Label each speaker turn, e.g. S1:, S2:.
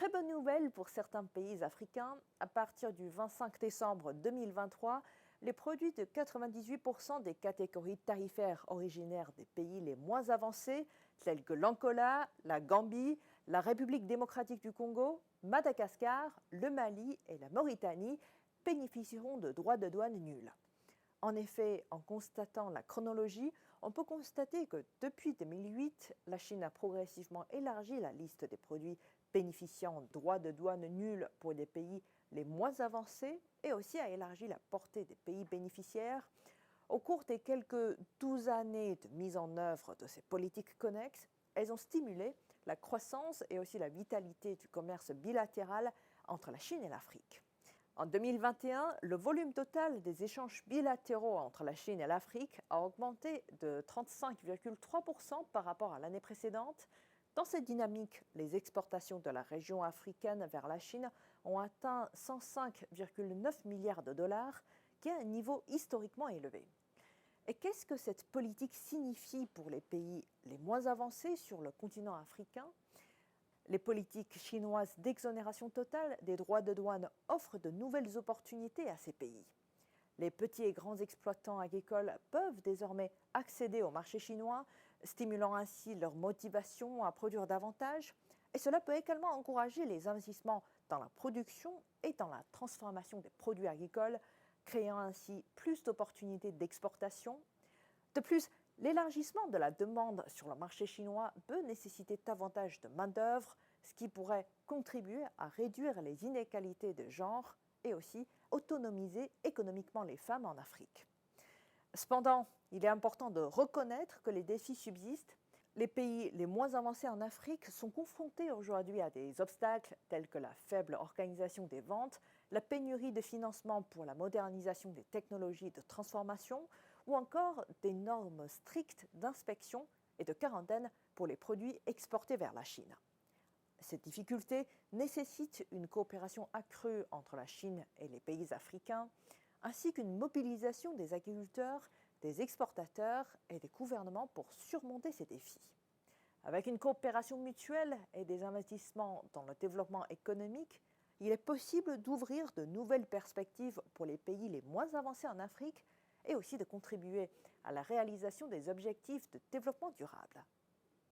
S1: Très bonne nouvelle pour certains pays africains. À partir du 25 décembre 2023, les produits de 98% des catégories tarifaires originaires des pays les moins avancés, tels que l'Angola, la Gambie, la République démocratique du Congo, Madagascar, le Mali et la Mauritanie, bénéficieront de droits de douane nuls. En effet, en constatant la chronologie, on peut constater que depuis 2008, la Chine a progressivement élargi la liste des produits bénéficiant de droits de douane nuls pour les pays les moins avancés et aussi a élargi la portée des pays bénéficiaires. Au cours des quelques 12 années de mise en œuvre de ces politiques connexes, elles ont stimulé la croissance et aussi la vitalité du commerce bilatéral entre la Chine et l'Afrique. En 2021, le volume total des échanges bilatéraux entre la Chine et l'Afrique a augmenté de 35,3% par rapport à l'année précédente. Dans cette dynamique, les exportations de la région africaine vers la Chine ont atteint 105,9 milliards de dollars, qui est un niveau historiquement élevé. Et qu'est-ce que cette politique signifie pour les pays les moins avancés sur le continent africain ? Les politiques chinoises d'exonération totale des droits de douane offrent de nouvelles opportunités à ces pays. Les petits et grands exploitants agricoles peuvent désormais accéder au marché chinois, stimulant ainsi leur motivation à produire davantage. Et cela peut également encourager les investissements dans la production et dans la transformation des produits agricoles, créant ainsi plus d'opportunités d'exportation. De plus, l'élargissement de la demande sur le marché chinois peut nécessiter davantage de main-d'œuvre, ce qui pourrait contribuer à réduire les inégalités de genre et aussi autonomiser économiquement les femmes en Afrique. Cependant, il est important de reconnaître que les défis subsistent. Les pays les moins avancés en Afrique sont confrontés aujourd'hui à des obstacles tels que la faible organisation des ventes, la pénurie de financement pour la modernisation des technologies de transformation ou encore des normes strictes d'inspection et de quarantaine pour les produits exportés vers la Chine. Ces difficultés nécessitent une coopération accrue entre la Chine et les pays africains, ainsi qu'une mobilisation des agriculteurs, des exportateurs et des gouvernements pour surmonter ces défis. Avec une coopération mutuelle et des investissements dans le développement économique, il est possible d'ouvrir de nouvelles perspectives pour les pays les moins avancés en Afrique et aussi de contribuer à la réalisation des objectifs de développement durable.